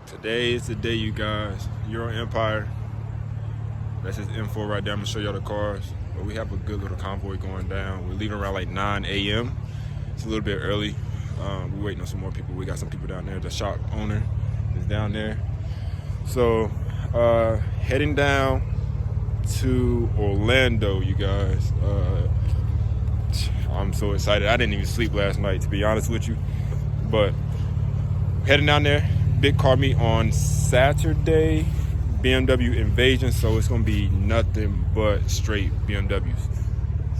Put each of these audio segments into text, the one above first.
Today is the day, you guys. Empire. That's his info right there. I'm gonna show y'all the cars. But we have a good little convoy going down. We're leaving around like 9 a.m. It's a little bit early. We're waiting on some more people. We got some people down there. The shop owner is down there. So heading down to Orlando, you guys. I'm so excited. I didn't even sleep last night, to be honest with you. But heading down there. Big car meet on Saturday. BMW Invasion, so it's gonna be nothing but straight BMWs.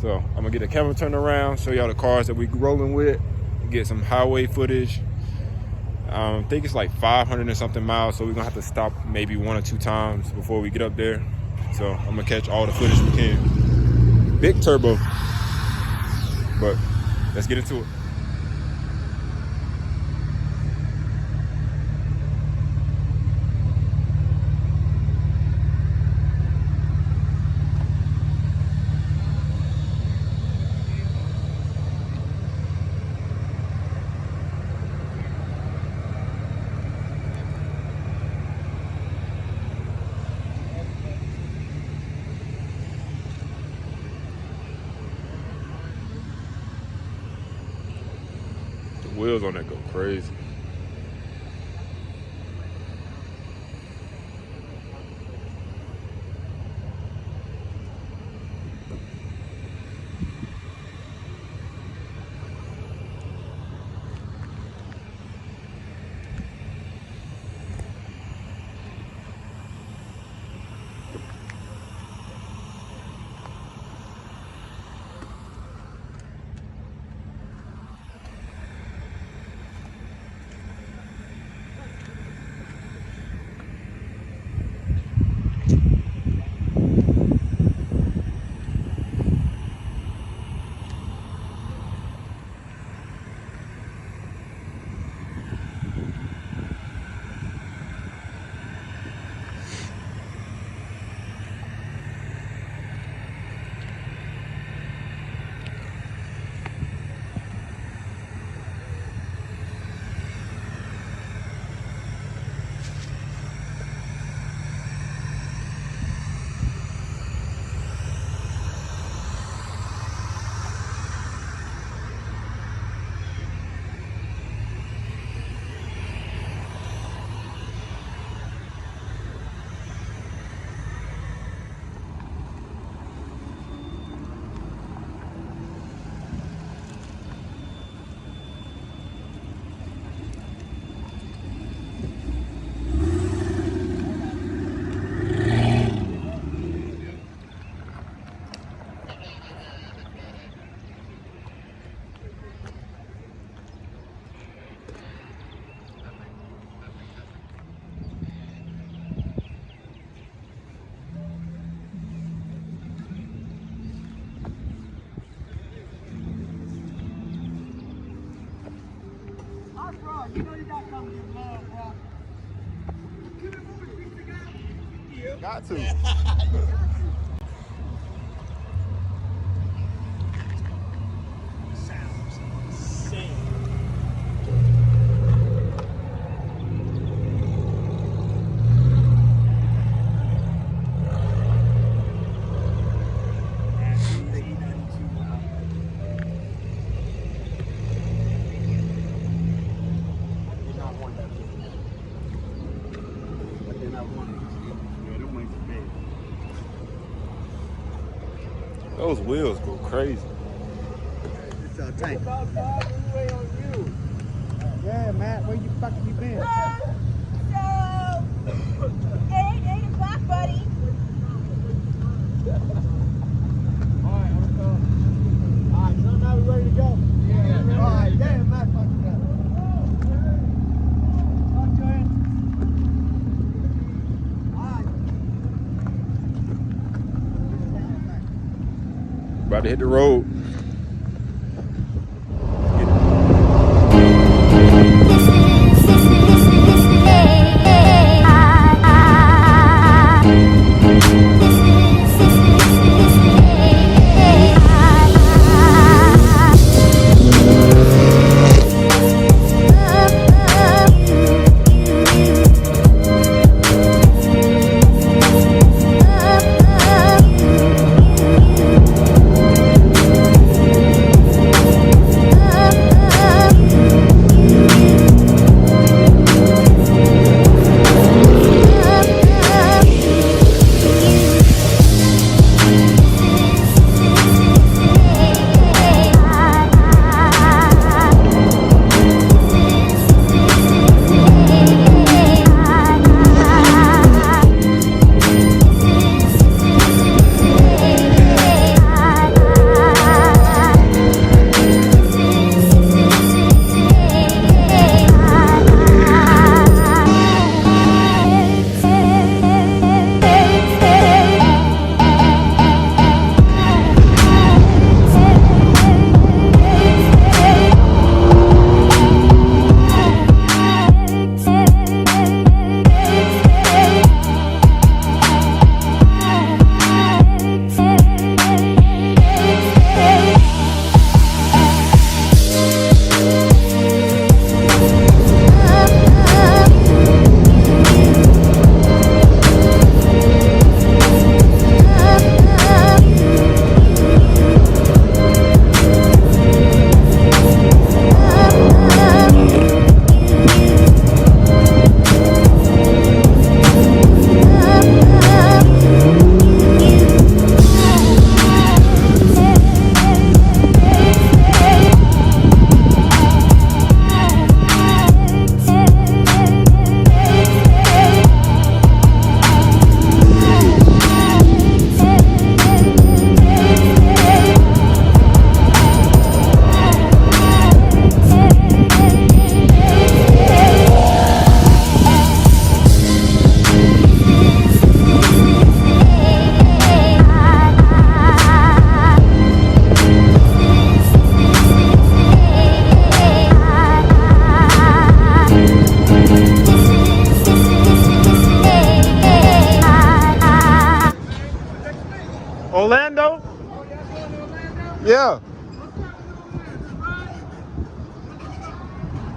So I'm gonna get the camera turned around, show y'all the cars that we rolling with, get some highway footage. I think it's like 500 and something miles, so we're gonna have to stop maybe 1 or 2 times before we get up there. So I'm gonna catch all the footage we can. Big turbo, but let's get into it. Wheels on that go crazy. You know you got something to love, bro. Got to. Sounds insane. Those wheels go crazy. It's our tank. Yeah, Matt, where you fucking you been? So, ain't a black buddy. Alright, I'm going. Alright, so now we ready to go? Yeah. Alright, damn, Matt fucking got it. Talk to him. Alright. About to hit the road.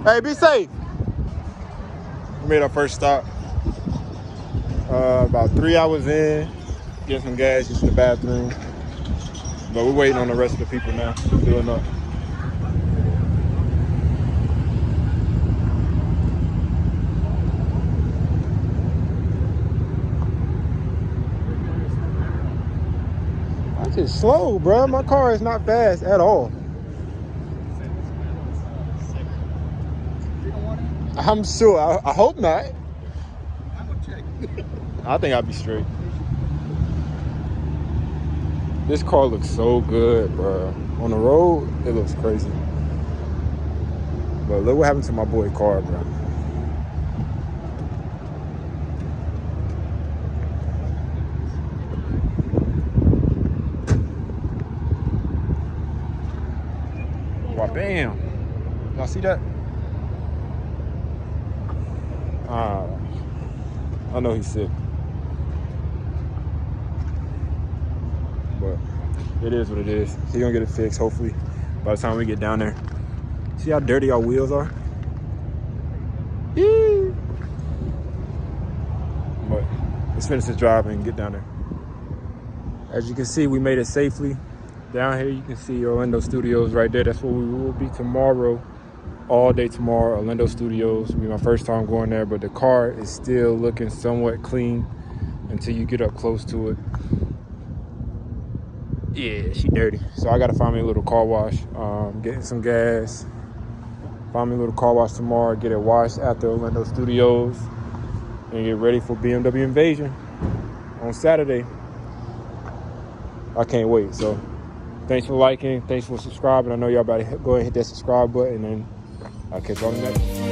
Hey, be safe. We made our first stop. About 3 hours in, getting some gas, using the bathroom. But we're waiting on the rest of the people now, filling up. I just slow, bro. My car is not fast at all. I'm sure. I hope not. I'm gonna check. I think I'll be straight. This car looks so good, bro. On the road, it looks crazy. But look what happened to my boy car, bro. Wow, bam. Y'all see that? I know he's sick. But it is what it is. He's gonna get it fixed, hopefully, by the time we get down there. See how dirty our wheels are? Eee. But let's finish this drive and get down there. As you can see, we made it safely. Down here, you can see Orlando Studios right there. That's where we will be tomorrow. All day tomorrow, Orlando Studios. It'll be my first time going there, but the car is still looking somewhat clean until you get up close to it. Yeah, she dirty. So I gotta find me a little car wash, getting some gas. Find me a little car wash tomorrow, get it washed after Orlando Studios, and get ready for BMW Invasion on Saturday. I can't wait. So thanks for liking, thanks for subscribing. I know y'all about to go ahead and hit that subscribe button, and I'll catch y'all in the next one.